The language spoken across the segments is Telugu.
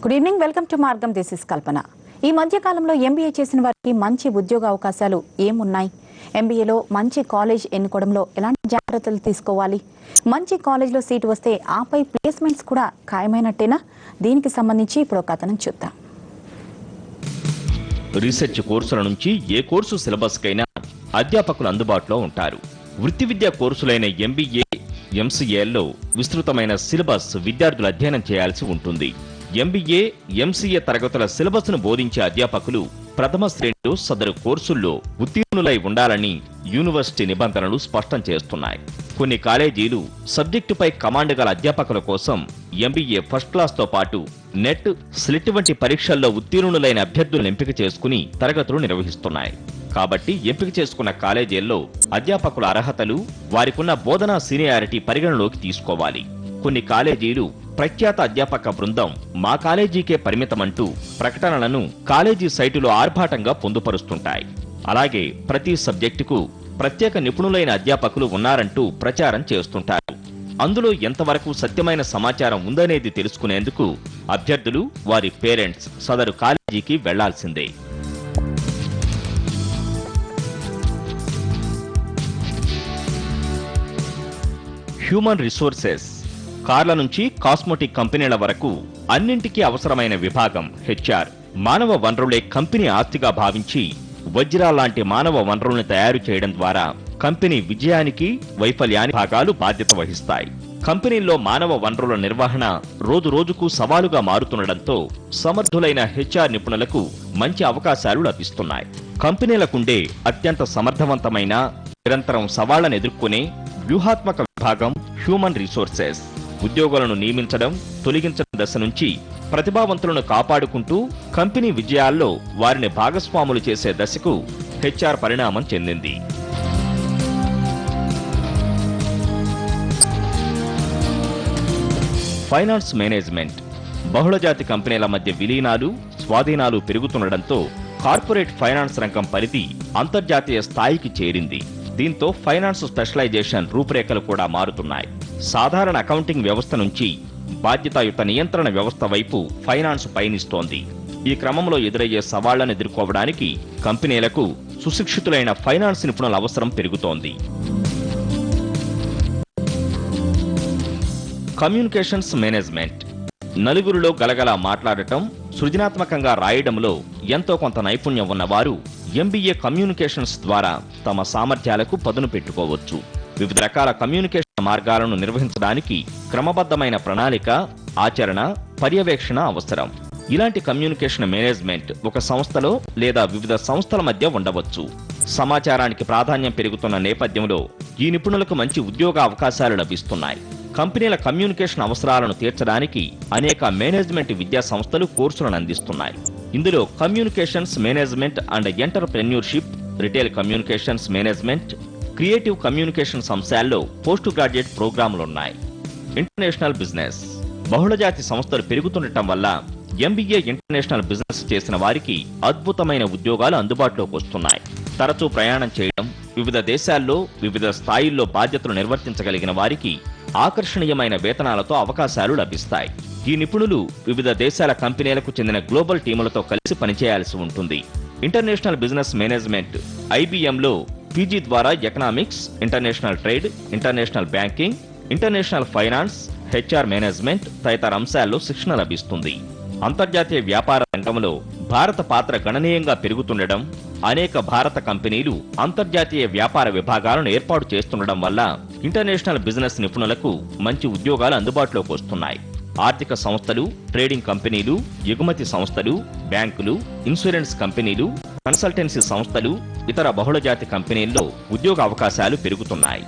గుడ్ ఈవినింగ్, వెల్కమ్ టు మార్గం. దిస్ ఇస్ కల్పన. ఈ మధ్య కాలంలో ఎంబీఏ చేసిన వారికి మంచి ఉద్యోగ అవకాశాలు ఏమున్నాయి? ఎంబీఏలో మంచి కాలేజ్ ఎన్నుకోవడంలో ఎలాంటి జాగ్రత్తలు తీసుకోవాలి? మంచి కాలేజ్లో సీటు వస్తే ఆపై ప్లేస్మెంట్స్ కూడా ఖాయమైనట్టేనా? దీనికి సంబంధించి ఇప్పుడు ఒక కథనం చూద్దాం. రీసెర్చ్ కోర్సుల నుంచి ఏ కోర్సు సిలబస్కైనా అధ్యాపకులు అందుబాటులో ఉంటారు. వృత్తి విద్యా కోర్సులైన ఎంబీఏ, ఎంసీఏల్లో విస్తృతమైన సిలబస్ విద్యార్థులు అధ్యయనం చేయాల్సి ఉంటుంది. ఎంబీఏ, ఎంసీఏ తరగతుల సిలబస్ను బోధించే అధ్యాపకులు ప్రథమ శ్రేణిలో సదరు కోర్సుల్లో ఉత్తీర్ణులై ఉండాలని యూనివర్సిటీ నిబంధనలు స్పష్టం చేస్తున్నాయి. కొన్ని కాలేజీలు సబ్జెక్టుపై కమాండ్ గల అధ్యాపకుల కోసం ఎంబీఏ ఫస్ట్ క్లాస్తో పాటు నెట్, స్లిట్ వంటి పరీక్షల్లో ఉత్తీర్ణులైన అభ్యర్థులను ఎంపిక చేసుకుని తరగతులు నిర్వహిస్తున్నాయి. కాబట్టి ఎంపిక చేసుకున్న కాలేజీల్లో అధ్యాపకుల అర్హతలు, వారికున్న బోధనా సీనియారిటీ పరిగణలోకి తీసుకోవాలి. కొన్ని కాలేజీలు ప్రఖ్యాత అధ్యాపక బృందం మా కాలేజీకే పరిమితమంటూ ప్రకటనలను కాలేజీ సైటులో ఆర్భాటంగా పొందుపరుస్తుంటాయి. అలాగే ప్రతి సబ్జెక్టుకు ప్రత్యేక నిపుణులైన అధ్యాపకులు ఉన్నారంటూ ప్రచారం చేస్తుంటారు. అందులో ఎంతవరకు సత్యమైన సమాచారం ఉందనేది తెలుసుకునేందుకు అభ్యర్థులు, వారి పేరెంట్స్ సదరు కాలేజీకి వెళ్లాల్సిందే. Human resources. కార్ల నుంచి కాస్మోటిక్ కంపెనీల వరకు అన్నింటికీ అవసరమైన విభాగం హెచ్ఆర్. మానవ వనరులే కంపెనీ ఆస్తిగా భావించి వజ్రాలాంటి మానవ వనరుల్ని తయారు చేయడం ద్వారా కంపెనీ విజయానికి, వైఫల్యానికి భాగాలు బాధ్యత వహిస్తాయి. కంపెనీల్లో మానవ వనరుల నిర్వహణ రోజు రోజుకు సవాలుగా మారుతుండటంతో సమర్థులైన హెచ్ఆర్ నిపుణులకు మంచి అవకాశాలు లభిస్తున్నాయి. కంపెనీలకుండే అత్యంత సమర్థవంతమైన, నిరంతరం సవాళ్లను ఎదుర్కొనే వ్యూహాత్మక విభాగం హ్యూమన్ రిసోర్సెస్. ఉద్యోగులను నియమించడం, తొలగించడం దశ నుంచి ప్రతిభావంతులను కాపాడుకుంటూ కంపెనీ విజయాల్లో వారిని భాగస్వాములు చేసే దశకు హెచ్ఆర్ పరిణామం చెందింది. Finance management. బహుళజాతి కంపెనీల మధ్య విలీనాలు, స్వాధీనాలు పెరుగుతుండటంతో కార్పొరేట్ ఫైనాన్స్ రంగం పరిధి అంతర్జాతీయ స్థాయికి చేరింది. దీంతో ఫైనాన్స్ స్పెషలైజేషన్ రూపురేఖలు కూడా మారుతున్నాయి. సాధారణ అకౌంటింగ్ వ్యవస్థ నుంచి బాధ్యతాయుత నియంత్రణ వ్యవస్థ వైపు ఫైనాన్స్ పయనిస్తోంది. ఈ క్రమంలో ఎదురయ్యే సవాళ్లను ఎదుర్కోవడానికి కంపెనీలకు సుశిక్షితులైన ఫైనాన్స్ నిపుణుల అవసరం పెరుగుతోంది. Communications management. నలుగురిలో గలగలా మాట్లాడటం, సృజనాత్మకంగా రాయడంలో ఎంతో కొంత నైపుణ్యం ఉన్నవారు ఎంబీఏ కమ్యూనికేషన్స్ ద్వారా తమ సామర్థ్యాలకు పదును పెట్టుకోవచ్చు. వివిధ రకాల కమ్యూనికేషన్ మార్గాలను నిర్వహించడానికి క్రమబద్ధమైన ప్రణాళిక, ఆచరణ, పర్యవేక్షణ అవసరం. ఇలాంటి కమ్యూనికేషన్ మేనేజ్మెంట్ ఒక సంస్థలో లేదా వివిధ సంస్థల మధ్య ఉండవచ్చు. సమాచారానికి ప్రాధాన్యం పెరుగుతున్న నేపథ్యంలో ఈ నిపుణులకు మంచి ఉద్యోగ అవకాశాలు లభిస్తున్నాయి. కంపెనీల కమ్యూనికేషన్ అవసరాలను తీర్చడానికి అనేక మేనేజ్మెంట్ విద్యా సంస్థలు కోర్సులను అందిస్తున్నాయి. ఇందులో communications management and entrepreneurship, retail communications management, creative communications అంశాల్లో పోస్ట్ గ్రాడ్యుయేట్ ప్రోగ్రాములున్నాయి. International business. బహుళజాతి సంస్థలు పెరుగుతుండటం వల్ల ఎంబీఏ ఇంటర్నేషనల్ బిజినెస్ చేసిన వారికి అద్భుతమైన ఉద్యోగాలు అందుబాటులోకి వస్తున్నాయి. తరచూ ప్రయాణం చేయడం, వివిధ దేశాల్లో వివిధ స్థాయిల్లో బాధ్యతలు నిర్వర్తించగలిగిన వారికి ఆకర్షణీయమైన వేతనాలతో అవకాశాలు లభిస్తాయి. ఈ నిపుణులు వివిధ దేశాల కంపెనీలకు చెందిన గ్లోబల్ టీములతో కలిసి పనిచేయాల్సి ఉంటుంది. ఇంటర్నేషనల్ బిజినెస్ మేనేజ్మెంట్ ఐబీఎంలో పీజీ ద్వారా economics, international trade, international banking, international finance, HR management తదితర అంశాల్లో శిక్షణ లభిస్తుంది. అంతర్జాతీయ వ్యాపార రంగంలో భారత పాత్ర గణనీయంగా పెరుగుతుండడం, అనేక భారత కంపెనీలు అంతర్జాతీయ వ్యాపార విభాగాలను ఏర్పాటు చేస్తుండడం వల్ల ఇంటర్నేషనల్ బిజినెస్ నిపుణులకు మంచి ఉద్యోగాలు అందుబాటులోకి వస్తున్నాయి. ఆర్థిక సంస్థలు, ట్రేడింగ్ కంపెనీలు, ఎగుమతి సంస్థలు, బ్యాంకులు, ఇన్సూరెన్స్ కంపెనీలు, కన్సల్టెన్సీ సంస్థలు, ఇతర బహుళజాతి కంపెనీల్లో ఉద్యోగ అవకాశాలు పెరుగుతున్నాయి.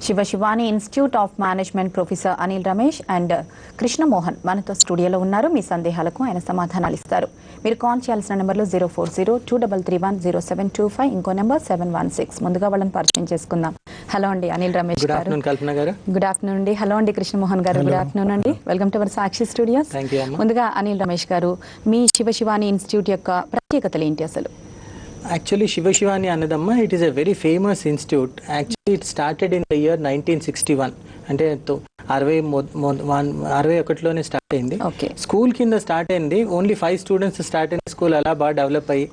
Siva Sivani institute of management professor Anil Ramesh and Krishnamohan మనతో స్టూడియోలో ఉన్నారు. మీ సందేహాలకు ఆయన సమాధానాలు ఇస్తారు. మీరు కాల్ చేయాల్సిన నెంబర్లు 040-2331-0725, ఇంకో నెంబర్ 716. ముందుగా వాళ్ళని పరిచయం చేసుకుందాం. హలో అండి అనిల్ రమేష్ గారు. గుడ్ ఆఫ్టర్నూన్ అండి. హలో అండి కృష్ణమోహన్ గారు. గుడ్ ఆఫ్టర్నూన్ అండి. Welcome to our Sakshi studios. ముందుగా అనిల్ రమేష్ గారు, మీ శివశివాని ఇన్స్టిట్యూట్ యొక్క ప్రత్యేకతలు ఏంటి అసలు? Actually, Shivashivani Anadamma, it is a very famous institute. Actually, it started in the year 1961. అంటే 61లోనే స్టార్ట్ అయింది. ఓకే. స్కూల్ కింద స్టార్ట్ అయింది, ఓన్లీ 5 స్టూడెంట్స్ స్టార్ట్ అయిన స్కూల్ అలా బాగా డెవలప్ అయ్యి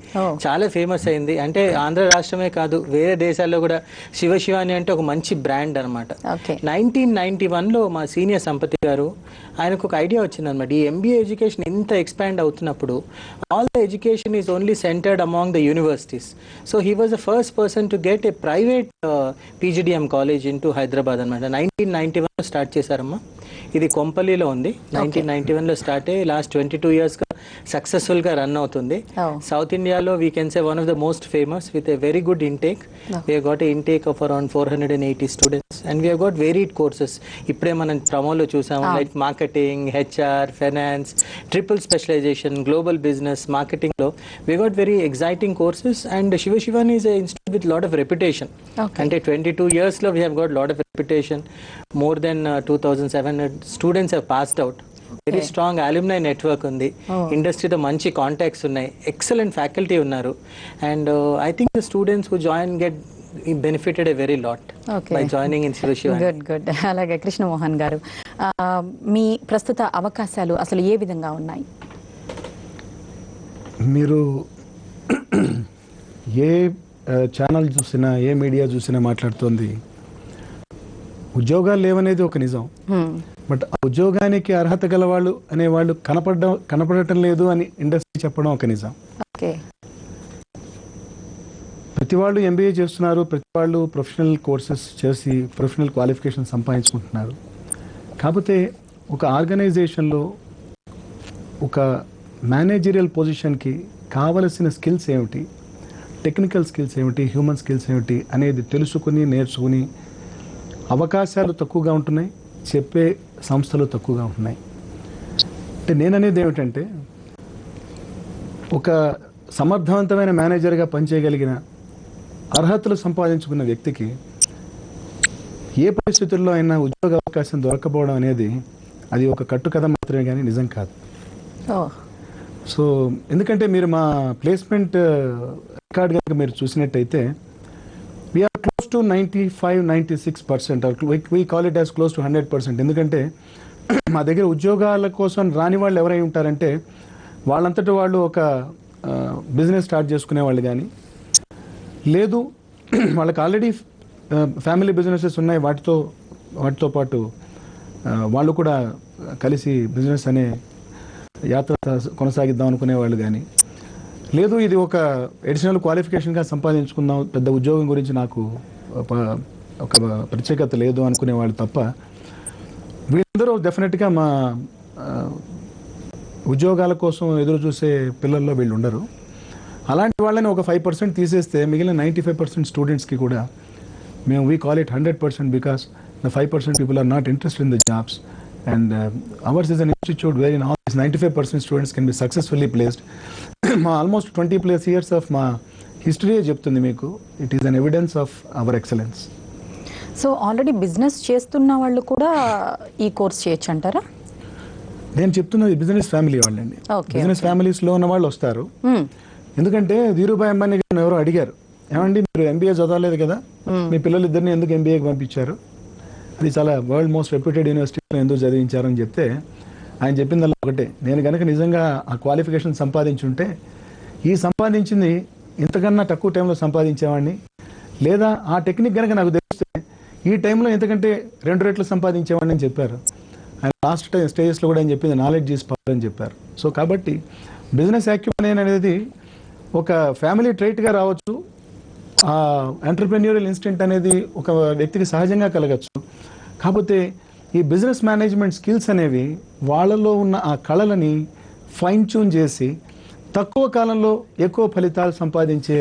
చాలా ఫేమస్ అయింది. అంటే ఆంధ్ర రాష్ట్రమే కాదు, వేరే దేశాల్లో కూడా శివశివాని అంటే ఒక మంచి బ్రాండ్ అనమాట. 1991లో మా సీనియర్ సంపతి గారు, ఆయనకు ఒక ఐడియా వచ్చిందనమాట. ఈ ఎంబీఏ ఎడ్యుకేషన్ ఎంత ఎక్స్పాండ్ అవుతున్నప్పుడు all the education is only centred among the universities. So he was the first person to get a private PGDM college in to Hyderabad అనమాట. 1991లో స్టార్ట్ చేశారమ్మా. ఇది కొంపల్లిలో ఉంది. 1991లో స్టార్ట్ అయ్యి లాస్ట్ 22 yearsగా సక్సెస్ఫుల్గా రన్ అవుతుంది. సౌత్ ఇండియాలో we can say one of the most famous with a very good intake. We got a intake of around 480 students and we got varied courses. ఇప్పుడే మనం ప్రమోలో చూసాము, like marketing, HR, finance, triple specialization, global business, మార్కెటింగ్లో we got very exciting courses. And Shivashivani is a institute with lot of reputation. అంటే 22 yearsలో we have got lot of reputation. More than 2,700 students have passed out. Very strong alumni network ఉంది. ఇండస్ట్రీతో మంచి కాంటాక్ట్స్ ఉన్నాయి. ఎక్సలెంట్ ఫ్యాకల్టీ ఉన్నారు. And I think the students who join get benefited a very lot by joining in Siva Sivani. Good. అలాగే కృష్ణమోహన్ గారు, మీ ప్రస్తుత అవకాశాలు అసలు ఏ విధంగా ఉన్నాయి? మీరు ఏ ఛానల్ చూసినా, ఏ మీడియా చూసినా మాట్లాడుతోంది ఉద్యోగాలు లేవనేది ఒక నిజం. బట్ ఆ ఉద్యోగానికి అర్హత గల వాళ్ళు అనేవాళ్ళు కనపడటం లేదు అని ఇండస్ట్రీ చెప్పడం ఒక నిజం. ప్రతి వాళ్ళు ఎంబీఏ చేస్తున్నారు, ప్రతి వాళ్ళు ప్రొఫెషనల్ కోర్సెస్ చేసి ప్రొఫెషనల్ క్వాలిఫికేషన్ సంపాదించుకుంటున్నారు. కాకపోతే ఒక ఆర్గనైజేషన్లో ఒక మేనేజరియల్ పొజిషన్కి కావలసిన స్కిల్స్ ఏమిటి, టెక్నికల్ స్కిల్స్ ఏమిటి, హ్యూమన్ స్కిల్స్ ఏమిటి అనేది తెలుసుకుని నేర్చుకుని అవకాశాలు తక్కువగా ఉంటున్నాయి, చెప్పే సంస్థలు తక్కువగా ఉంటున్నాయి. అంటే నేననేది ఏమిటంటే, ఒక సమర్థవంతమైన మేనేజర్గా పనిచేయగలిగిన అర్హతలు సంపాదించుకున్న వ్యక్తికి ఏ పరిస్థితుల్లో అయినా ఉద్యోగ అవకాశం దొరకపోవడం అనేది అది ఒక కట్టుకథ మాత్రమే కానీ నిజం కాదు. సో ఎందుకంటే మీరు మా ప్లేస్మెంట్ రికార్డ్ కనుక మీరు చూసినట్టయితే we are close to 95-96%, or we call it as close to 100%. ఎందుకంటే మా దగ్గర ఉద్యోగాల కోసం రాని వాళ్ళు ఎవరై ఉంటారంటే వాళ్ళంతటి వాళ్ళు ఒక బిజినెస్ స్టార్ట్ చేసుకునే వాళ్ళు కానీ, లేదు వాళ్ళకి ఆల్రెడీ ఫ్యామిలీ బిజినెసెస్ ఉన్నాయి, వాటితో పాటు వాళ్ళు కూడా కలిసి బిజినెస్ అనే యాత్ర కొనసాగిద్దాం అనుకునే వాళ్ళు కానీ, లేదు ఇది ఒక అడిషనల్ క్వాలిఫికేషన్గా సంపాదించుకుందాం, పెద్ద ఉద్యోగం గురించి నాకు ఒక ప్రత్యేకత లేదు అనుకునే వాళ్ళు తప్ప వీళ్ళందరూ డెఫినెట్గా మా ఉద్యోగాల కోసం ఎదురు చూసే పిల్లల్లో వీళ్ళు ఉండరు. అలాంటి వాళ్ళని ఒక 5% తీసేస్తే మిగిలిన 95% స్టూడెంట్స్కి కూడా మేము we call it 100% because the 5% people are not interested in the jobs. And ours is an institute where in all 95% students can be successfully placed. మా ఆల్మోస్ట్ 20+ years ఆఫ్ మా హిస్టరీ చెప్తుంది మీకు. It is an evidence of our excellence. So already business చేస్తున్న వాళ్ళు కూడా ఈ కోర్స్ చేయొచ్చు అంటారా? నేను చెప్తున్నది బిజినెస్ ఫ్యామిలీ వాళ్ళండి. బిజినెస్ ఫ్యామిలీస్లో ఉన్న వాళ్ళు వస్తారు. ఎందుకంటే ధీరుభాయ్ అంబానీ గారిని ఎవరో అడిగారు, ఏమండి మీరు ఎంబీఏ చదవలేదు కదా, మీ పిల్లలిద్దరిని ఎందుకు ఎంబీఏకి పంపించారు, అది చాలా వరల్డ్ మోస్ట్ రెప్యూటెడ్ యూనివర్సిటీలో ఎందుకు చదివించారని చెప్తే ఆయన చెప్పిందల్లా ఒకటే, నేను కనుక నిజంగా ఆ క్వాలిఫికేషన్ సంపాదించుంటే ఈ సంపాదించింది ఇంతకన్నా తక్కువ టైంలో సంపాదించేవాడిని, లేదా ఆ టెక్నిక్ కనుక నాకు తెలిస్తే ఈ టైంలో ఇంతకంటే 2 రెట్లు సంపాదించేవాడిని అని చెప్పారు. ఆయన లాస్ట్ స్టేజెస్లో కూడా ఆయన చెప్పింది నాలెడ్జ్ ఈజ్ పవర్ అని చెప్పారు. సో కాబట్టి బిజినెస్ యాక్యుమన్ అనేది ఒక ఫ్యామిలీ ట్రైట్గా రావచ్చు, ఆ ఎంటర్ప్రెన్యూరియల్ ఇన్స్టింక్ట్ అనేది ఒక వ్యక్తికి సహజంగా కలగచ్చు. కాకపోతే ఈ బిజినెస్ మేనేజ్మెంట్ స్కిల్స్ అనేవి వాళ్ళలో ఉన్న ఆ కళలని ఫైన్ ట్యూన్ చేసి తక్కువ కాలంలో ఎక్కువ ఫలితాలు సంపాదించే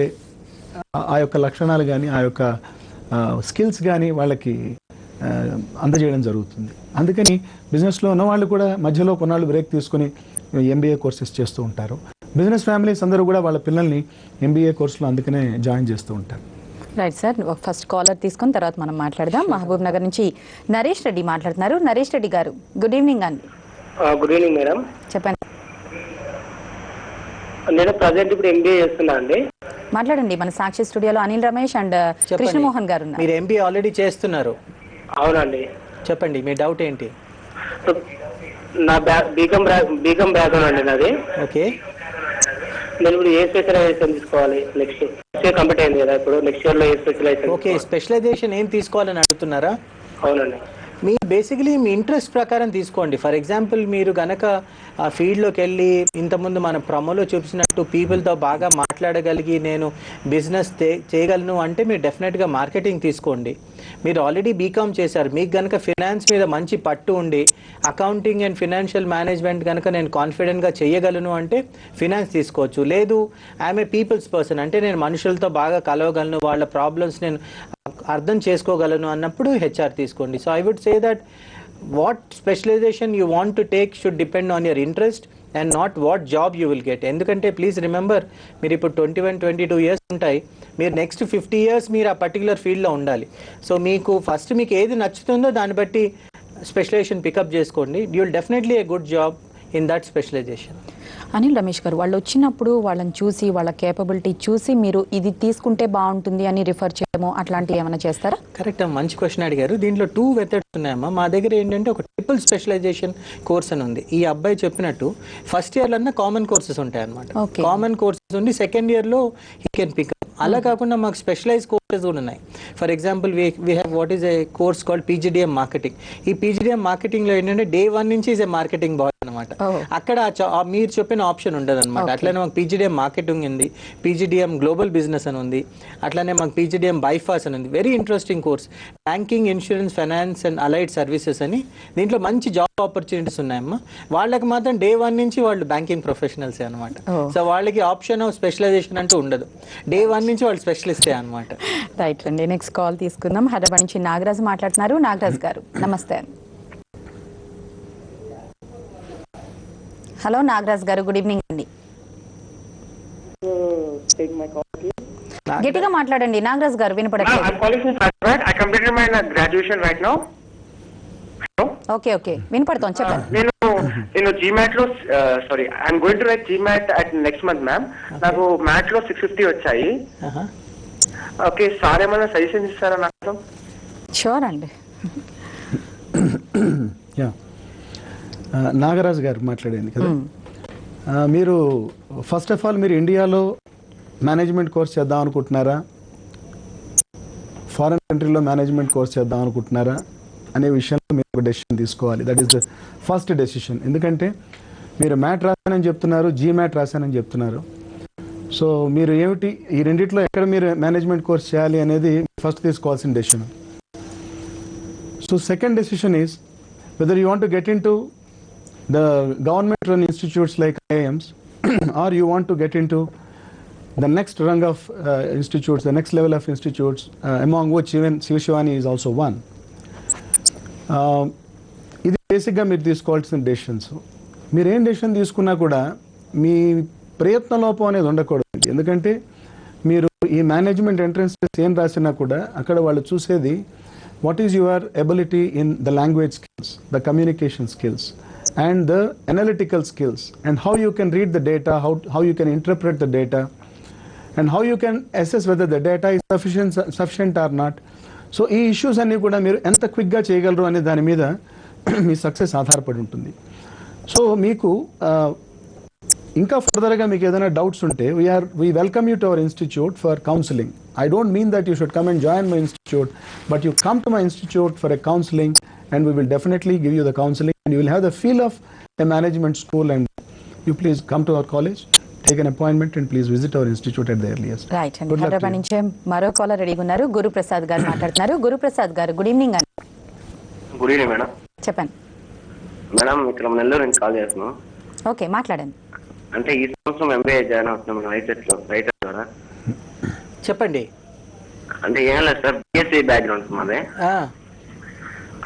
ఆ యొక్క లక్షణాలు కానీ ఆ యొక్క స్కిల్స్ కానీ వాళ్ళకి అందజేయడం జరుగుతుంది. అందుకని బిజినెస్లో ఉన్న వాళ్ళు కూడా మధ్యలో కొన్నాళ్ళు బ్రేక్ తీసుకుని ఎంబీఏ కోర్సెస్ చేస్తూ ఉంటారు. బిజినెస్ ఫ్యామిలీస్ అందరూ కూడా వాళ్ళ పిల్లల్ని ఎంబీఏ కోర్సులో అందుకనే జాయిన్ చేస్తూ ఉంటారు. రైట్ సార్, ఫస్ట్ కాలర్ తీసుకుని తర్వాత మనం మాట్లాడదాం. మహబూబ్ నగర్ నుంచి నరేష్ రెడ్డి మాట్లాడుతున్నారు. నరేష్ రెడ్డి గారు, గుడ్ ఈవినింగ్ అండి. Good evening madam. చెప్పండి. నేను ప్రజెంట్ ఇప్పుడు ఎంబీఏ చేస్తున్నా అండి. మాట్లాడండి. మన సాక్షి స్టూడియోలో అనిల్ రమేష్ అండ్ కృష్ణమోహన్ గారు ఉన్నారు. మీరు ఎంబీఏ ఆల్రెడీ చేస్తున్నారు? అవునండి. చెప్పండి మీ డౌట్ ఏంటి? నా బీకామ్ బ్యాక్గ్రౌండ్ అండి నాది. ఓకే, నేను ఇప్పుడు ఏ స్పెషలైజేషన్ తీసుకోవాలి? నెక్స్ట్ ఇయర్ కంప్లీట్ అయింది కదా, ఇప్పుడు నెక్స్ట్ ఇయర్ లో ఏ స్పెషలైజేషన్? ఓకే, స్పెషలైజేషన్ ఏం తీసుకోవాలని అడుగుతున్నారా? అవునండి. మీ బేసికలీ మీ ఇంట్రెస్ట్ ప్రకారం తీసుకోండి. ఫర్ ఎగ్జాంపుల్ మీరు గనక ఆ ఫీల్డ్లోకి వెళ్ళి ఇంతకుముందు మన ప్రమోలో చూపించినట్టు పీపుల్తో బాగా మాట్లాడగలిగి నేను బిజినెస్ చేయగలను అంటే మీరు డెఫినెట్గా మార్కెటింగ్ తీసుకోండి. మీరు ఆల్రెడీ బీకామ్ చేశారు, మీకు కనుక ఫినాన్స్ మీద మంచి పట్టు ఉండి అకౌంటింగ్ అండ్ ఫినాన్షియల్ మేనేజ్మెంట్ కనుక నేను కాన్ఫిడెంట్గా చేయగలను అంటే ఫినాన్స్ తీసుకోవచ్చు. లేదు ఐఎమ్ ఏ పీపుల్స్ పర్సన్ అంటే నేను మనుషులతో బాగా కలవగలను, వాళ్ళ ప్రాబ్లమ్స్ నేను అర్థం చేసుకోగలను అన్నప్పుడు హెచ్ఆర్ తీసుకోండి. So I would say that what specialization you want to take should depend on your interest and not what job you will get. ఎందుకంటే ప్లీజ్ రిమెంబర్, మీరు ఇప్పుడు 21-22 ఇయర్స్ ఉంటాయి, మీరు నెక్స్ట్ 50 ఇయర్స్ మీరు ఆ పర్టికులర్ ఫీల్డ్లో ఉండాలి. సో మీకు ఫస్ట్ మీకు ఏది నచ్చుతుందో దాన్ని బట్టి స్పెషలైజేషన్ పికప్ చేసుకోండి. You will definitely a good job in that specialization. Anil Ramesh garu, వాళ్ళు వచ్చినప్పుడు వాళ్ళని చూసి వాళ్ళ కేపబిలిటీ చూసి మీరు ఇది తీసుకుంటే బాగుంటుంది అని రిఫర్ చేయడము అట్లాంటివి ఏమైనా చేస్తారా? కరెక్ట్, మంచి క్వశ్చన్ అడిగారు. దీంట్లో 2 మెథడ్స్ ఉన్నాయమ్మా. మా దగ్గర ఏంటంటే ఒక ట్రిపుల్ స్పెషలైజేషన్ కోర్స్ అని ఉంది. ఈ అబ్బాయి చెప్పినట్టు ఫస్ట్ ఇయర్లో కామన్ కోర్సెస్ ఉంటాయి అనమాట. కామన్ కోర్సెస్ ఉండి సెకండ్ ఇయర్లో హీ కెన్ పికప్. అలా కాకుండా మాకు స్పెషలైజ్ కోర్సెస్ కూడా ఉన్నాయి. For example we have what is a course called PGDM marketing. ఈ పీజీడిఎం మార్కెటింగ్లో ఏంటంటే డే 1 నుంచి ఈజ్ ఏ మార్కెటింగ్ బాయ్ అనమాట. అక్కడ మీరు చెప్పిన ఆప్షన్ ఉండదు అనమాట. అట్లనే మాకు పీజీడిఎం మార్కెటింగ్ ఉంది, పీజీడిఎం గ్లోబల్ బిజినెస్ అని ఉంది, అట్లానే మాకు పీజీడిఎం బైఫాస్ అని ఉంది. Very interesting course. Banking, insurance, finance and allied services అని దీంట్లో మంచి జాబ్ ఆపర్చునిటీస్ ఉన్నాయమ్మా. వాళ్ళకి మాత్రం డే 1 నుంచి వాళ్ళు బ్యాంకింగ్ ప్రొఫెషనల్సే అనమాట. సో వాళ్ళకి ఆప్షన్ ఆఫ్ స్పెషలైజేషన్ అంటూ ఉండదు. డే 1 నుంచి వాళ్ళు స్పెషలిస్టే అనమాట. రైట్ అండి, నెక్స్ట్ కాల్ తీసుకుందాం. హైదరాబాద్ నుంచి నాగరాజు మాట్లాడుతున్నారు. నాగరాజు గారు నమస్తే. హలో నాగరాజ్ గారు, గుడ్ ఈవినింగ్ అండి. గట్టిగా మాట్లాడండి నాగరాజ్ గారు, వినపడట్లేదు. ఓకే ఓకే, వినపడుతోంది, చెప్పండి. నేను జీమాట్ లో sorry I'm going to right GMAT at next month ma'am. నాకు మ్యాట్ లో 650 వచ్చాయి. ఓకే, సార్ ఏమైనా సజెషన్ ఇస్తారా నాకు? షూర్ అండి. నాగరాజు గారు మాట్లాడండి కదా. మీరు ఫస్ట్ ఆఫ్ ఆల్ మీరు ఇండియాలో మేనేజ్మెంట్ కోర్స్ చేద్దాం అనుకుంటున్నారా, ఫారెన్ కంట్రీలో మేనేజ్మెంట్ కోర్స్ చేద్దాం అనుకుంటున్నారా అనే విషయంలో మీరు ఒక డెసిషన్ తీసుకోవాలి. That is the first decision. ఎందుకంటే మీరు మ్యాట్ రాశానని చెప్తున్నారు, జీమ్యాట్ రాశానని చెప్తున్నారు. సో మీరు ఏమిటి ఈ రెండిట్లో ఎక్కడ మీరు మేనేజ్మెంట్ కోర్స్ చేయాలి అనేది ఫస్ట్ తీసుకోవాల్సిన decision. So second decision is whether you want to get into the government run institutes like IIMs or you want to get into the next rung of institutes, the next level of institutes, among which even Shivashivani is also one. ఇది బేసిక్గా మీరు తీసుకోవాల్సిన డెసిషన్స్. మీరు ఏం డెసిషన్ తీసుకున్నా కూడా మీ ప్రయత్న లోపం అనేది ఉండకూడదు. ఎందుకంటే మీరు ఈ మేనేజ్మెంట్ ఎంట్రన్స్ టెస్ట్ ఏం రాసినా కూడా అక్కడ వాళ్ళు చూసేది what is your ability in the language skills, the communication skills and the analytical skills, and how you can read the data, how you can interpret the data, and how you can assess whether the data is sufficient or not. So ఈ ఇష్యూస్ అన్నీ కూడా మీరు ఎంత క్విక్గా చేయగలరు అనే దాని మీద మీ సక్సెస్ ఆధారపడి ఉంటుంది. సో మీకు ఇంకా ఫర్దర్గా మీకు ఏదైనా డౌట్స్ ఉంటే we welcome you to our institute for counseling. I don't mean that you should come and join my institute, but you come to my institute for a counseling and we will definitely give you the counseling and you will have the feel of a management school, and you please come to our college, take an appointment and please visit our institute at the earliest. Right అండి. హైదరాబాద్ నుంచి మరో కాలర్ రెడీగా ఉన్నారు. గురుప్రసాద్ గారు మాట్లాడుతున్నారు. గురుప్రసాద్ గారు, గుడ్ ఈవినింగ్ అండి. Good evening madam. చెప్పండి మేడం. ఇక్కడ నెల్లూరు నుంచి కాల్ చేస్తున్నాం. ఓకే, మాట్లాడండి. అంటే ఈ సంవత్సరం ఎంబీఏ జాయిన్ అవుతున్నాం రైటర్ ద్వారా. చెప్పండి. అంటే ఏం లేదు సార్, బిఎస్సీ బ్యాక్గ్రౌండ్ మాది.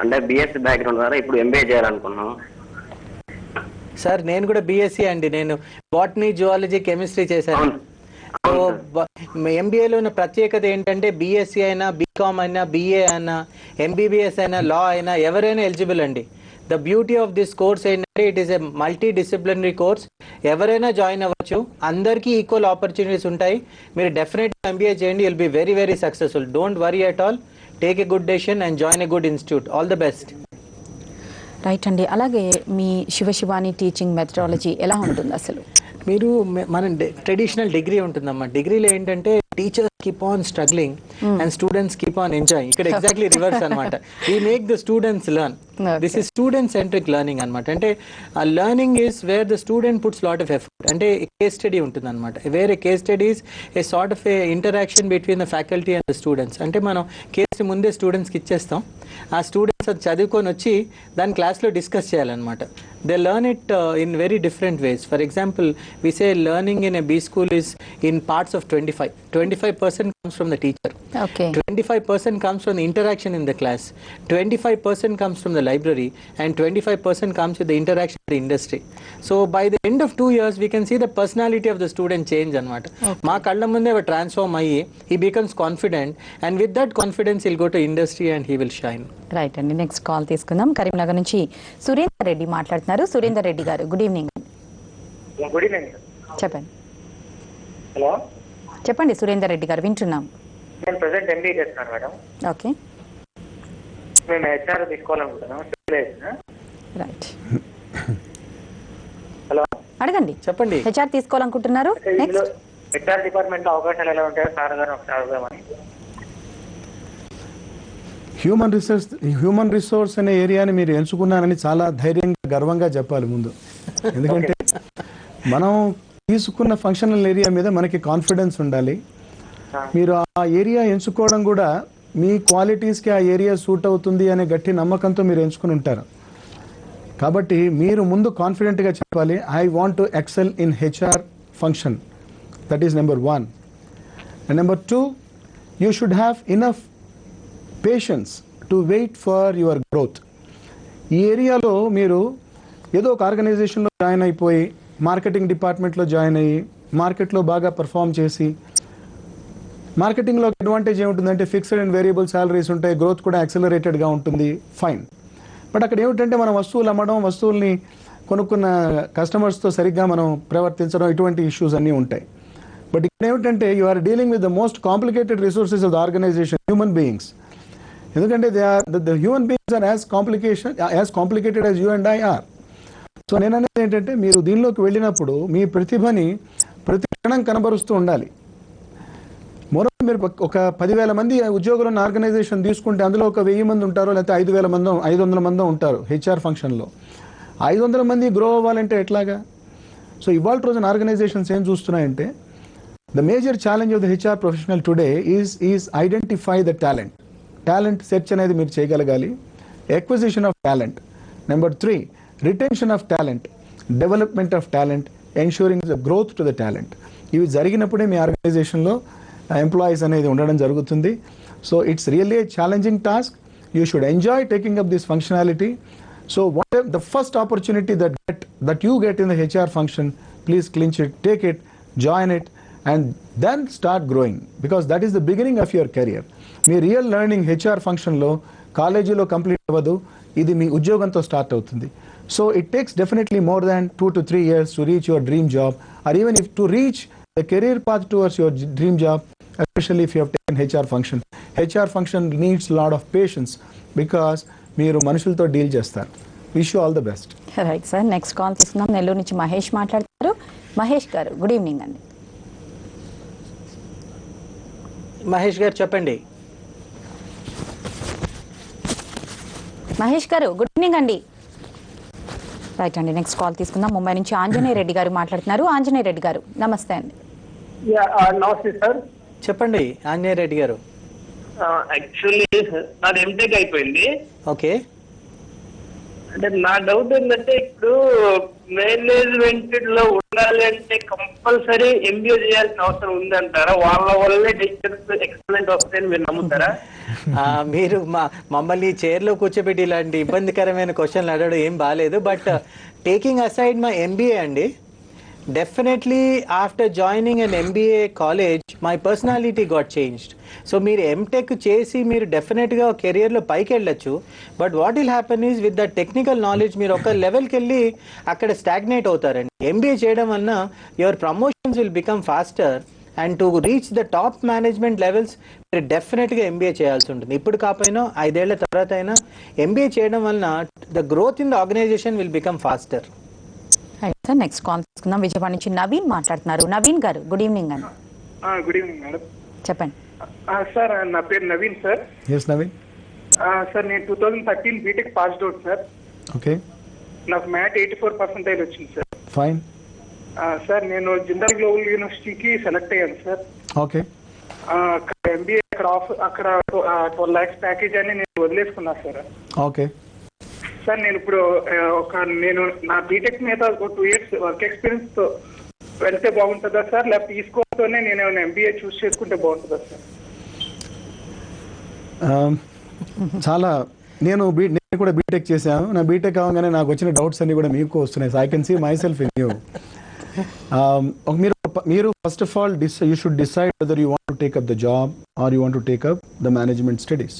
అంటే బిఎస్సీ బ్యాక్గ్రౌండ్ ద్వారా ఇప్పుడు ఎంబీఏ చేయాలనుకున్నాం. సార్ నేను కూడా బిఎస్సీ అండి. నేను బాటనీ, జువాలజీ, కెమిస్ట్రీ చేశాను. సో ఎంబీఏలో ఉన్న ప్రత్యేకత ఏంటంటే బిఎస్సీ అయినా, బీకామ్ అయినా, బిఏ అయినా, ఎంబీబీఎస్ అయినా, లా అయినా ఎవరైనా ఎలిజిబుల్ అండి. The beauty of this course ఏంటంటే it is a multi disciplinary course. ఎవరైనా జాయిన్ అవ్వచ్చు, అందరికీ ఈక్వల్ ఆపర్చునిటీస్ ఉంటాయి. మీరు డెఫినెట్గా ఎంబీఏ చేయండి, will be very very successful. Don't worry at all. Take a good decision and join a good institute. All the best. Right అండి. అలాగే మీ శివశివాని టీచింగ్ మెథడాలజీ ఎలా ఉంటుంది అసలు? మీరు మన ట్రెడిషనల్ డిగ్రీ ఉంటుందమ్మా. డిగ్రీలో ఏంటంటే teachers keep on struggling and students keep on enjoying. ఇక్కడ ఎగ్జాక్ట్లీ రివర్స్ అనమాట. We make the students learn. This is student centric learning అనమాట. అంటే ఆ learning is where the student puts lot of effort. అంటే కేస్ స్టడీ ఉంటుంది అనమాట. వేరే case studies a sort of A interaction between the faculty and the students. అంటే మనం కేసు ముందే స్టూడెంట్స్కి ఇచ్చేస్తాం, ఆ స్టూడెంట్స్ అది చదువుకొని వచ్చి దాని క్లాస్లో డిస్కస్ చేయాలన్నమాట. They learn it in very different ways. For example, we say learning in a B school is in parts of 25. 25% comes from the teacher. Okay. 25% comes from the interaction in the class. 25% comes from the library, and 25% comes with the interaction with the industry. So by the end of 2 years, we can see the personality of the student change anamata. Ma kalla munde ava transform ayyi, he becomes confident, and with that confidence he'll go to industry and he will shine. Right అండి. నెక్స్ట్ కాల్ తీసుకుందాం. కరీంనగర్ నుంచి సురేందర్ రెడ్డి మాట్లాడుతున్నారు. సురేందర్ రెడ్డి గారు, గుడ్ ఈవినింగ్. Good evening. చెప్పండి. హలో, చెప్పండి సురేందర్ రెడ్డి గారు, వింటున్నాం. నేను ప్రెసెంట్ ఎంబీఏ చేస్తున్నాను మేడం. ఓకే. మేము హెచ్ఆర్ తీసుకోవాలనుకుంటున్నాం. రైట్, హలో అడగండి. చెప్పండి. హెచ్ఆర్ తీసుకోవాలనుకుంటున్నారు. నెక్స్ట్ హెచ్ఆర్ డిపార్ట్మెంట్ లో అవకాశాలు ఎలా ఉంటాయో సార్ గారు ఒకసారి అడుగుదామని. హ్యూమన్ రిసోర్స్ అనే ఏరియాని మీరు ఎంచుకున్నారని చాలా ధైర్యంగా గర్వంగా చెప్పాలి ముందు. ఎందుకంటే మనం తీసుకున్న ఫంక్షనల్ ఏరియా మీద మనకి కాన్ఫిడెన్స్ ఉండాలి. మీరు ఆ ఏరియా ఎంచుకోవడం కూడా మీ క్వాలిటీస్కి ఆ ఏరియా సూట్ అవుతుంది అనే గట్టి నమ్మకంతో మీరు ఎంచుకుని ఉంటారు. కాబట్టి మీరు ముందు కాన్ఫిడెంట్గా చెప్పాలి, I want to excel in HR function. That is number 1. And number 2, you should have enough patience to wait for your growth. ఈ ఏరియాలో మీరు ఏదో ఒక ఆర్గనైజేషన్లో జాయిన్ అయిపోయి మార్కెటింగ్ డిపార్ట్మెంట్లో జాయిన్ అయ్యి మార్కెట్లో బాగా పర్ఫామ్ చేసి, మార్కెటింగ్లో అడ్వాంటేజ్ ఏముంటుందంటే ఫిక్స్డ్ అండ్ వేరియబుల్ శాలరీస్ ఉంటాయి, గ్రోత్ కూడా యాక్సిలరేటెడ్గా ఉంటుంది, ఫైన్. బట్ అక్కడ ఏమిటంటే మనం వస్తువులు అమ్మడం, వస్తువుల్ని కొనుక్కున్న కస్టమర్స్తో సరిగ్గా మనం ప్రవర్తించడం, ఇటువంటి ఇష్యూస్ అన్నీ ఉంటాయి. బట్ ఇక్కడ ఏమిటంటే you are dealing with the most complicated resources of the organization, human beings. ఎందుకంటే the human beings are as complicated as you and I are. So నేను అనేది ఏంటంటే మీరు దీనిలోకి వెళ్ళినప్పుడు మీ ప్రతిభని ప్రతి క్షణం కనబరుస్తూ ఉండాలి. మరో మీరు ఒక 10,000 మంది ఉద్యోగులు ఉన్న ఆర్గనైజేషన్ తీసుకుంటే అందులో ఒక 1000 మంది ఉంటారో లేకపోతే 5,000 మందో 500 మందో ఉంటారు హెచ్ఆర్ ఫంక్షన్లో. 500 మంది గ్రో అవ్వాలంటే ఎట్లాగా? సో ఇవాళ రోజున ఆర్గనైజేషన్స్ ఏం చూస్తున్నాయంటే the major challenge of the HR professional today is identify the talent. Talent search అనేది మీరు చేయగలగాలి. Acquisition of talent. Number 3, retention of talent, development of talent, ensuring the growth to the talent. ఇవి జరిగినప్పుడే మీ ఆర్గనైజేషన్లో ఎంప్లాయీస్ అనేది ఉండడం జరుగుతుంది. So it's really a challenging task. You should enjoy taking up this functionality. So what the first opportunity that you get in the HR function, please clinch it, take it, join it and then start growing, because that is the beginning of your career. Me real learning HR ఫంక్షన్లో కాలేజీలో కంప్లీట్ అవ్వదు, ఇది మీ ఉద్యోగంతో స్టార్ట్ అవుతుంది. So it takes definitely more than 2 to 3 years to reach your dream job, or even if to reach the career path towards your dream job, especially if you have taken HR function. HR function needs a lot of patience because మీరు మనుషులతో డీల్ చేస్తారు. Wish you all the best. Right sir. Next call తీసుకున్నాం. నెల్లూరు నుంచి మహేష్ మాట్లాడతారు. మహేష్ గారు, గుడ్ ఈవినింగ్ అండి. మహేష్ గారు చెప్పండి. మహేష్ గారు, గుడ్ ఈవినింగ్ అండి. రైట్ అండి. నెక్స్ట్ కాల్ తీసుకుందాం. ముంబై నుంచి ఆంజనేయ రెడ్డి గారు మాట్లాడుతున్నారు. ఆంజనేయ రెడ్డి గారు, నమస్తే అండి. నమస్తే సార్. చెప్పండి ఆంజనేయ రెడ్డి గారు. యాక్చువల్లీ నాది ఎంటెక్ అయిపోయింది. ఓకే. అంటే నా డౌట్ ఏంటంటే ఇప్పుడు మేనేజ్మెంట్ లో ఉండాలి అంటే కంపల్సరీ ఎంబీఏ చేయాల్సిన అవసరం ఉందంటారా? వాళ్ళ వల్లే డిస్టెన్స్ ఎక్సలెంట్ వస్తాయని మీరు నమ్ముతారా? మీరు మమ్మల్ని చైర్లో కూర్చోబెట్టి ఇలాంటి ఇబ్బందికరమైన క్వశ్చన్లు అడగడం ఏం బాగాలేదు. But taking aside my MBA అండి, definitely after joining an MBA college my personality got changed. So మీరు ఎంటెక్ చేసి మీరు డెఫినెట్గా కెరియర్లో పైకి వెళ్ళొచ్చు. But what will happen is with the technical knowledge మీరు ఒక లెవెల్కి వెళ్ళి అక్కడ స్టాగ్నేట్ అవుతారండి. ఎంబీఏ చేయడం వలన your promotions will become faster and to reach the top management levels మీరు డెఫినెట్గా ఎంబీఏ చేయాల్సి ఉంటుంది. ఇప్పుడు కాకపోయినా 5 ఏళ్ల తర్వాత అయినా ఎంబీఏ చేయడం వలన the growth in the organization will become faster. Sir next call తీసుకుందాం. విజయవాడ నుంచి నవీన్ మాట్లాడుతున్నారు. నవీన్ గారు గుడ్ ఈవినింగ్ అండి. Good evening madam. చెప్పండి సార్. నా పేరు Naveen sir. Yes Naveen. Sir నేను 2013 BTech passed out sir. Okay. నాకు మ్యాథ్ 84% వచ్చింది సార్. ఫైన్. సార్ నేను జిందాల్ గ్లోబల్ యూనివర్సిటీకి సెలెక్ట్ అయ్యాను సార్. ఓకే. ఎంబీఏ అక్కడ 12 lakhs ప్యాకేజ్ అని నేను వదిలేసుకున్నా సార్. ఓకే సార్ నేను ఇప్పుడు నేను నా బీటెక్ మీద 2 years వర్క్ ఎక్స్పీరియన్స్ తో వెళ్తే బాగుంటుందా సార్, లేకపోతే తీసుకోతోనే నేను ఏమైనా ఎంబీఏ చూస్ చేసుకుంటే బాగుంటుందా సార్? చాలా నేను కూడా బీటెక్ చేశాను. నా బీటెక్ అవగానే నాకు వచ్చిన డౌట్స్ అన్ని కూడా మీకు వస్తున్నాయి. So I can see myself in you. మీరు first of all you should decide whether you want to take up the job or you want to take up the management studies.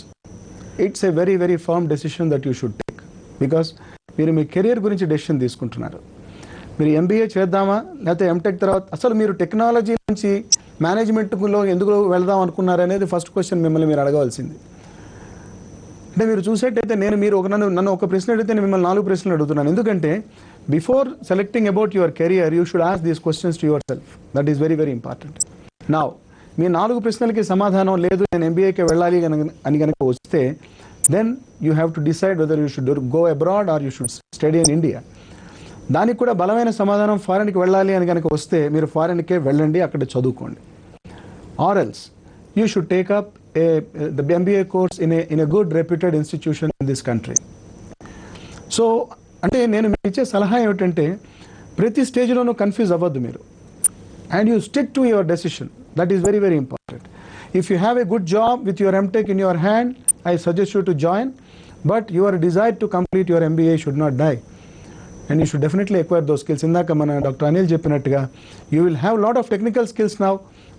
It's a very very firm decision that you should take. Because మీరు మీ కెరియర్ గురించి డెసిషన్ తీసుకుంటున్నారు. మీరు ఎంబీఏ చేద్దామా లేకపోతే ఎంటెక్ తర్వాత అసలు మీరు టెక్నాలజీ నుంచి మేనేజ్మెంట్లో ఎందుకు వెళ్దాం అనుకున్నారు అనేది ఫస్ట్ క్వశ్చన్ మిమ్మల్ని మీరు అడగవలసింది. అంటే మీరు చూసేట్టయితే మీరు నన్ను ఒక ప్రశ్న అడిగితే నేను మిమ్మల్ని 4 ప్రశ్నలు అడుగుతున్నాను. ఎందుకంటే before selecting about your career you should ask these questions to yourself. That is very very important. Now మీ 4 ప్రశ్నలకి సమాధానం లేదు, నేను ఎంబీఏకి వెళ్ళాలి అని కనుక వస్తే then you have to decide whether you should go abroad or you should study in India. దానికి కూడా బలమైన సమాధానం ఫారెన్కి వెళ్ళాలి అని కనుక వస్తే మీరు ఫారెన్కే వెళ్ళండి, అక్కడ చదువుకోండి. Or else you should take up the MBA course in a good reputed institution in this country. So అంటే నేను మీకు ఇచ్చే సలహా ఏమిటంటే ప్రతి స్టేజ్లోనూ కన్ఫ్యూజ్ అవ్వద్దు మీరు. And you stick to your decision. That is very very important. If you have a good job with your MTech in your hand, I suggest you to join, but your desire to complete your MBA should not die. And you should definitely acquire those skills. ఇందాక మన డాక్టర్ అనిల్ చెప్పినట్టుగా you will have lot of technical skills now,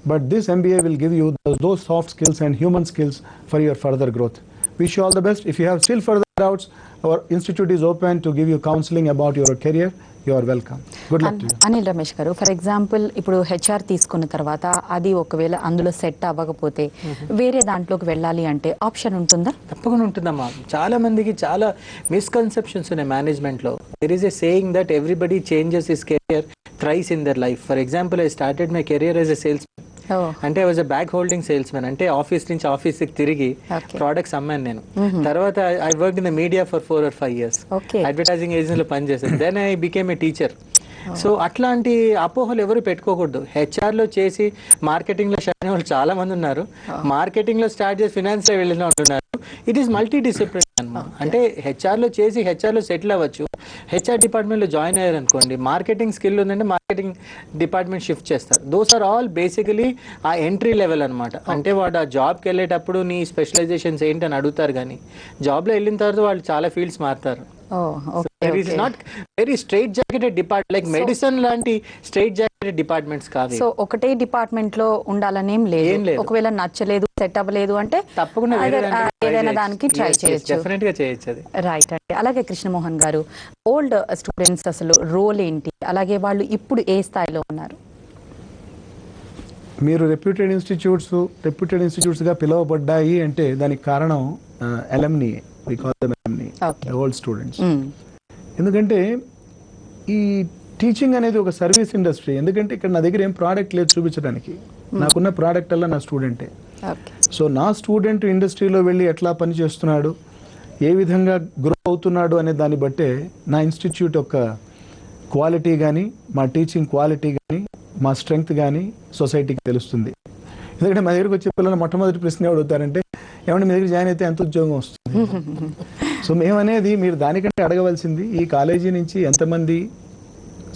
but this MBA will give you those soft skills and human skills for your further growth. Wish you all the best. If you have still further doubts, our institute is open to give you counseling about your career. You are welcome. Good luck to you. Anil Ramesh గారు, ఫర్ ఎగ్జాంపుల్ ఇప్పుడు HR తీసుకున్న తర్వాత అది ఒకవేళ అందులో సెట్ అవ్వకపోతే వేరే దాంట్లోకి వెళ్ళాలి అంటే ఆప్షన్ ఉంటుందా? తప్పకుండా ఉంటుందమ్మా. చాలా మందికి చాలా మిస్కన్సెప్షన్స్ ఉన్నాయి మేనేజ్మెంట్లో. There is a saying that everybody changes his career thrice in their life. For example, I started my career as a salesman. అంటే I was a bag holding salesman. అంటే ఆఫీస్ నుంచి ఆఫీస్కి తిరిగి ప్రోడక్ట్స్ అమ్మాను నేను. తర్వాత I work in the media for 4 or 5 years. Advertising ఏజెన్సీలో పనిచేశాను. Then I became a teacher. So అట్లాంటి అపోహలు ఎవరు పెట్టుకోకూడదు. హెచ్ఆర్లో చేసి మార్కెటింగ్లో షైన్ వాళ్ళు చాలా మంది ఉన్నారు. మార్కెటింగ్లో స్టార్ట్ చేసి ఫినాన్స్లో వెళ్ళిన వాళ్ళు ఉన్నారు. ఇట్ ఈస్ మల్టీ డిసిప్లిన్ అన్నమాట. అంటే హెచ్ఆర్లో చేసి హెచ్ఆర్లో సెటిల్ అవ్వచ్చు. హెచ్ఆర్ డిపార్ట్మెంట్లో జాయిన్ అయ్యారు అనుకోండి, మార్కెటింగ్ స్కిల్ ఉందంటే మార్కెటింగ్ డిపార్ట్మెంట్ షిఫ్ట్ చేస్తారు. దోస్ ఆర్ ఆల్ బేసికలీ ఆ ఎంట్రీ లెవెల్ అనమాట. అంటే వాడు ఆ జాబ్కి వెళ్ళేటప్పుడు నీ స్పెషలైజేషన్స్ ఏంటి అని అడుగుతారు, కానీ జాబ్లో వెళ్ళిన తర్వాత వాళ్ళు చాలా ఫీల్డ్స్ మారుతారు. There is not very straight jacketed department like medicine లాంటి straight jacketed departments కాదు. సో ఒకటే డిపార్ట్మెంట్ లో ఉండాలనేం లేదు. ఒకవేళ నచ్చలేదు, సెట్ అవ్వలేదు అంటే తప్పకుండా ఏదైనా దానికి ట్రై చేయొచ్చు. డెఫినెట్ గా చేయొచ్చు అది. రైట్ అండి. అలాగే కృష్ణమోహన్ గారు, ఓల్డ్ స్టూడెంట్స్ అసలు రోల్ ఏంటి, అలాగే వాళ్ళు ఇప్పుడు ఏ స్థాయిలో ఉన్నారు? మీరు రెప్యూటెడ్ ఇన్స్టిట్యూట్స్గా పిలువబడ్డాయి అంటే దానికి కారణం ఎలమ్ని. We call them alumni, the old students. ఎందుకంటే ఈ టీచింగ్ అనేది ఒక సర్వీస్ ఇండస్ట్రీ. ఎందుకంటే ఇక్కడ నా దగ్గర ఏం ప్రోడక్ట్ లేదు చూపించడానికి. నాకున్న ప్రోడక్ట్ అలా నా స్టూడెంటే. సో నా స్టూడెంట్ ఇండస్ట్రీలో వెళ్ళి ఎట్లా పని చేస్తున్నాడు, ఏ విధంగా గ్రో అవుతున్నాడు అనే దాన్ని బట్టే నా ఇన్స్టిట్యూట్ యొక్క క్వాలిటీ కానీ, మా టీచింగ్ క్వాలిటీ కానీ, మా స్ట్రెంగ్త్ కానీ సొసైటీకి తెలుస్తుంది. ఎందుకంటే మా దగ్గరికి వచ్చే పిల్లలు మొట్టమొదటి ప్రశ్న అడుగుతారంటే, ఏమంటే మీ దగ్గర జాయిన్ అయితే ఎంత ఉద్యోగం వస్తుంది? సో మేమనేది మీరు దానికంటే అడగవలసింది ఈ కాలేజీ నుంచి ఎంతమంది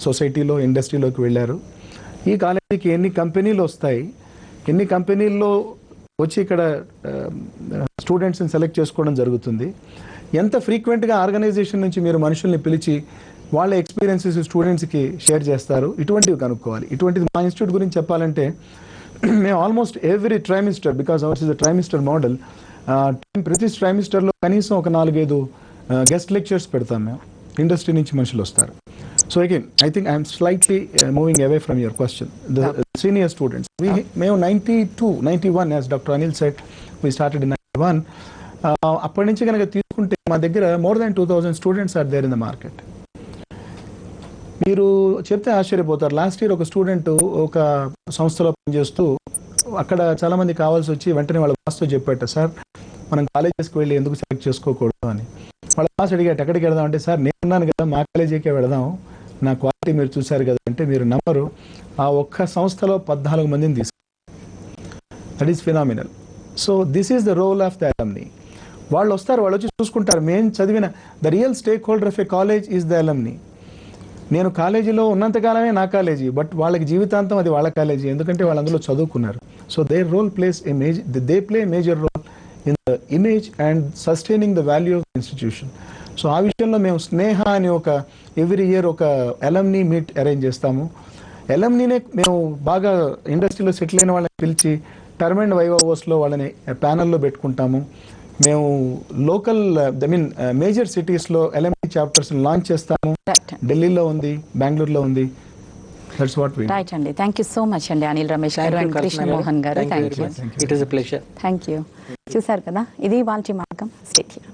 సొసైటీలో ఇండస్ట్రీలోకి వెళ్ళారు, ఈ కాలేజీకి ఎన్ని కంపెనీలు వస్తాయి, ఎన్ని కంపెనీల్లో వచ్చి ఇక్కడ స్టూడెంట్స్ని సెలెక్ట్ చేసుకోవడం జరుగుతుంది, ఎంత ఫ్రీక్వెంట్గా ఆర్గనైజేషన్ నుంచి మీరు మనుషుల్ని పిలిచి వాళ్ళ ఎక్స్పీరియన్సెస్ స్టూడెంట్స్కి షేర్ చేస్తారు, ఇటువంటివి కనుక్కోవాలి. ఇటువంటిది మా ఇన్స్టిట్యూట్ గురించి చెప్పాలంటే మేము almost every trimester, because hours is a trimester model, ప్రతి ట్రైమిస్టర్లో కనీసం ఒక 4-5 గెస్ట్ లెక్చర్స్ పెడతాం మేము. ఇండస్ట్రీ నుంచి మనుషులు వస్తారు. So again I think I'm slightly moving away from your question. The senior students. మేము 91 as doctor Anil said we started in 91. అప్పటి నుంచి కనుక తీసుకుంటే మా దగ్గర more than 2000 students are there in the market. మీరు చెప్తే ఆశ్చర్యపోతారు. లాస్ట్ ఇయర్ ఒక స్టూడెంట్ ఒక సంస్థలో పనిచేస్తూ అక్కడ చాలా మంది కావాల్సి వచ్చి వెంటనే వాళ్ళ బాస్తో చెప్పాట, సార్ మనం కాలేజెస్కి వెళ్ళి ఎందుకు సెలెక్ట్ చేసుకోకూడదు అని. వాళ్ళ బాస్ అడిగాట ఎక్కడికి వెళదాం అంటే, సార్ నేనున్నాను కదా మా కాలేజీకే వెళదాం, నా క్వాలిటీ మీరు చూశారు కదా అంటే, మీరు నమ్మరు ఆ ఒక్క సంస్థలో 14 మందిని తీసుకు. That is phenomenal. So this is the role of the alumni. వాళ్ళు వస్తారు, వాళ్ళు వచ్చి చూసుకుంటారు. మేము చదివిన the real stakeholder of a college is the alumni. నేను కాలేజీలో ఉన్నంతకాలమే నా కాలేజీ, బట్ వాళ్ళకి జీవితాంతం అది వాళ్ళ కాలేజీ, ఎందుకంటే వాళ్ళు అందులో చదువుకున్నారు. So they play major role in the image and sustaining the value of the institution. So ఆ విషయంలో మేము స్నేహ అని ఒక ఎవ్రీ ఇయర్ ఒక అలమ్ని మీట్ అరేంజ్ చేస్తాము. అలమ్నీనే మేము బాగా ఇండస్ట్రీలో సెటిల్ అయిన వాళ్ళని పిలిచి టర్మ్ అండ్ వైవ్ అవర్స్లో వాళ్ళని ప్యానల్లో పెట్టుకుంటాము. మేము లోకల్ మేజర్ సిటీస్లో ఎల్ఎండి చాప్టర్స్ లాంచ్ చేస్తాము. ఢిల్లీలో ఉంది, బెంగళూరులో ఉంది. దట్స్ వాట్ వి రైట్ అండి. థ్యాంక్ యూ సో మచ్ అండి అనిల్ రమేష్ గారు అండ్ కృష్ణ మోహన్ గారు. Thank you. It is a pleasure. Thank you. చూసారు కదా, ఇది వాళ్ళ మార్గం. Stay here.